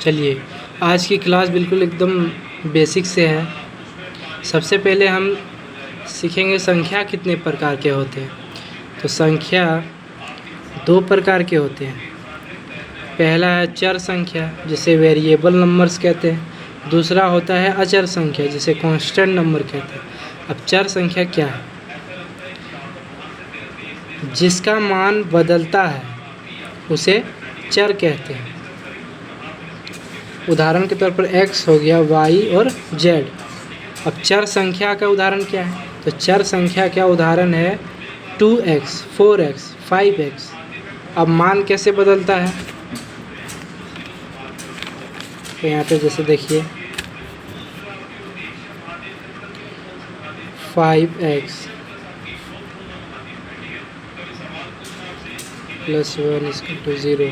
चलिए, आज की क्लास बिल्कुल एकदम बेसिक से है। सबसे पहले हम सीखेंगे संख्या कितने प्रकार के होते हैं। तो संख्या दो प्रकार के होते हैं। पहला है चर संख्या, जिसे वेरिएबल नंबर्स कहते हैं। दूसरा होता है अचर संख्या, जिसे कांस्टेंट नंबर कहते हैं। अब चर संख्या क्या है? जिसका मान बदलता है उसे चर कहते हैं। उदाहरण के तौर पर x हो गया, y और z। अब चर संख्या का उदाहरण क्या है? तो चर संख्या का उदाहरण है 2x, 4x, 5x। अब मान कैसे बदलता है? तो यहाँ पे जैसे देखिए 5x + 1 = 0।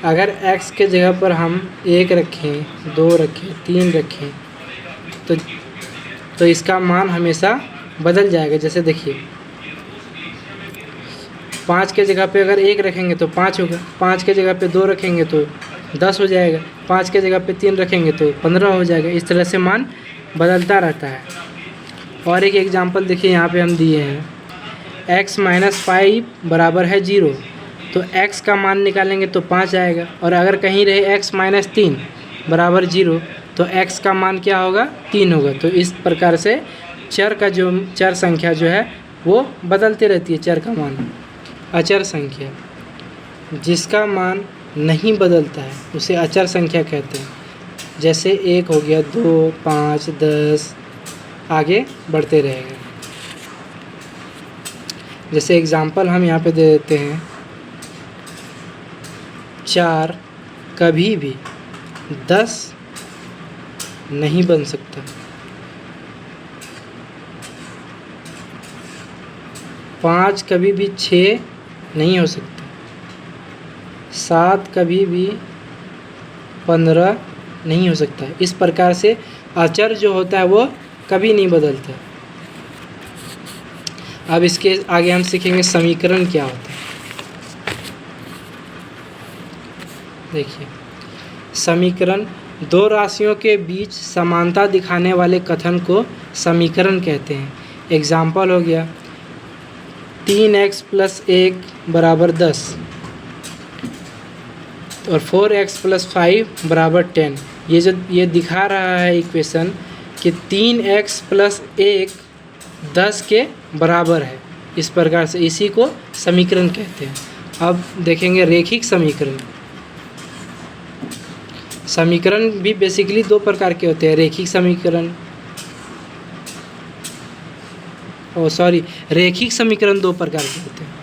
अगर x के जगह पर हम 1 रखें, 2 रखें, 3 रखें तो इसका मान हमेशा बदल जाएगा। जैसे देखिए 5 के जगह पे अगर 1 रखेंगे तो 5 होगा, 5 के जगह पे 2 रखेंगे तो 10 हो जाएगा, 5 के जगह पे 3 रखेंगे तो 15 हो जाएगा। इस तरह से मान बदलता रहता है। और एक एग्जांपल देखिए यहाँ पे हम दिए हैं, x - 5 = 0। तो x का मान निकालेंगे तो 5 आएगा। और अगर कहीं रहे x - 3 = 0 तो x का मान क्या होगा? 3 होगा। तो इस प्रकार से चर संख्या जो है वो बदलती रहती है, चर का मान। अचर संख्या, जिसका मान नहीं बदलता है उसे अचर संख्या कहते हैं। जैसे 1 हो गया, 2, 5, 10, आगे बढ़ते रहेगा। जैसे एग्जांपल हम यहाँ पे दे देते हैं, 4 कभी भी 10 नहीं बन सकता। 5 कभी भी 6 नहीं हो सकता। 7 कभी भी 15 नहीं हो सकता। इस प्रकार से अचर जो होता है वो कभी नहीं बदलता। अब इसके आगे हम सीखेंगे समीकरण क्या होता है। देखिए, समीकरण दो राशियों के बीच समानता दिखाने वाले कथन को समीकरण कहते हैं। एग्जाम्पल हो गया 3x + 1 = 10 और 4x + 5 = 10। ये दिखा रहा है इक्वेशन कि 3x + 1 10 के बराबर है। इस प्रकार से इसी को समीकरण कहते हैं। अब देखेंगे रेखिक समीकरण। समीकरण भी बेसिकली दो प्रकार के होते हैं, रेखिक समीकरण रेखिक समीकरण दो प्रकार के होते हैं।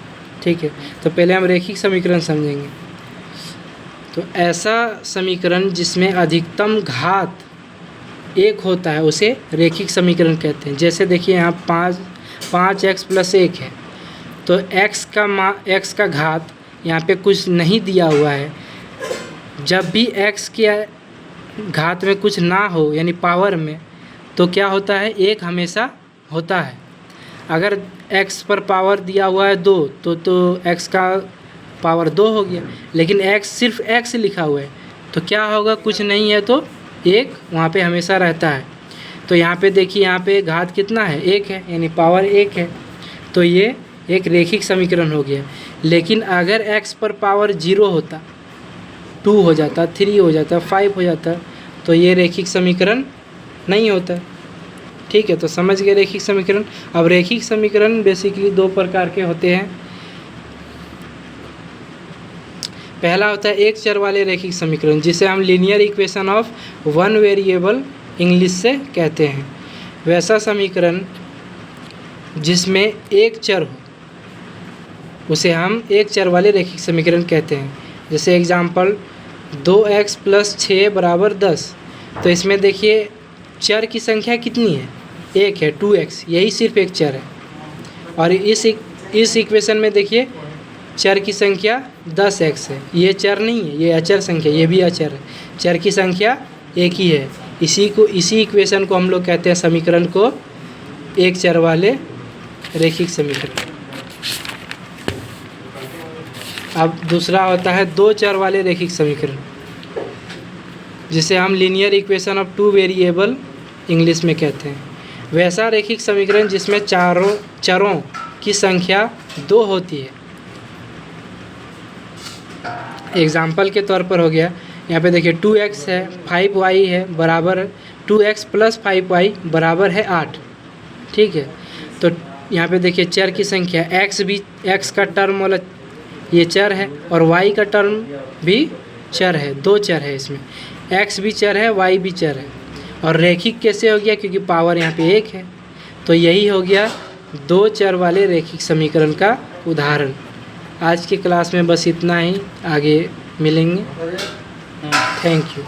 ठीक है, तो पहले हम रेखिक समीकरण समझेंगे। तो ऐसा समीकरण जिसमें अधिकतम घात 1 होता है उसे रेखिक समीकरण कहते हैं। जैसे देखिए यहाँ 5x + 1 है, तो x का घात यहाँ पे कुछ नहीं दिया हुआ है। जब भी x के घात में कुछ ना हो, यानी पावर में, तो क्या होता है? 1 हमेशा होता है। अगर x पर पावर दिया हुआ है 2 तो x का पावर 2 हो गया। लेकिन x सिर्फ x लिखा हुआ है तो क्या होगा? कुछ नहीं है तो 1 वहाँ पे हमेशा रहता है। तो यहाँ पे देखिए, यहाँ पे घात कितना है? 1 है, यानी पावर 1 है। तो ये एक रेखिक समीकरण हो गया। लेकिन अगर x पर पावर 0 होता, 2 हो जाता, 3 हो जाता, 5 हो जाता, तो ये रेखिक समीकरण नहीं होता। ठीक है, तो समझ गए रेखिक समीकरण। अब रेखिक समीकरण बेसिकली दो प्रकार के होते हैं। पहला होता है एक चर वाले रेखिक समीकरण, जिसे हम linear equation of one variable English से कहते हैं। वैसा समीकरण जिसमें एक चर हो उसे हम एक चर वाले रेखिक समीकरण कहते हैं। जैसे एग्जांपल 2x + 6 = 10। तो इसमें देखिए चर की संख्या कितनी है? 1 है, 2x, यही सिर्फ एक चर है। और इस इक्वेशन में देखिए चर की संख्या 10x है। ये चर नहीं है, ये अचर संख्या, ये भी अचर है। चर की संख्या एक ही है। इसी इक्वेशन को हम लोग कहते हैं, समीकरण को, एक चर वाले रेखिक समीकरण। अब दूसरा होता है दो चर वाले रेखिक समीकरण। जिसे हम linear equation of two variable English में कहते हैं। वैसा रैखिक समीकरण जिसमें चारों चरों की संख्या 2 होती है। एग्जाम्पल के तौर पर हो गया, यहाँ पे देखिए 2x है, 5y है, बराबर 2x प्लस 5y बराबर है 8। ठीक है, तो यहाँ पे देखिए चर की संख्या x का टर्म वाला ये चर है और y का टर्म भी चर है, 2 चर है इसमें, x भी चर है, y भी चर है। और रैखिक कैसे हो गया? क्योंकि पावर यहाँ पे 1 है। तो यही हो गया 2 चर वाले रैखिक समीकरण का उदाहरण। आज की क्लास में बस इतना ही, आगे मिलेंगे। Thank you.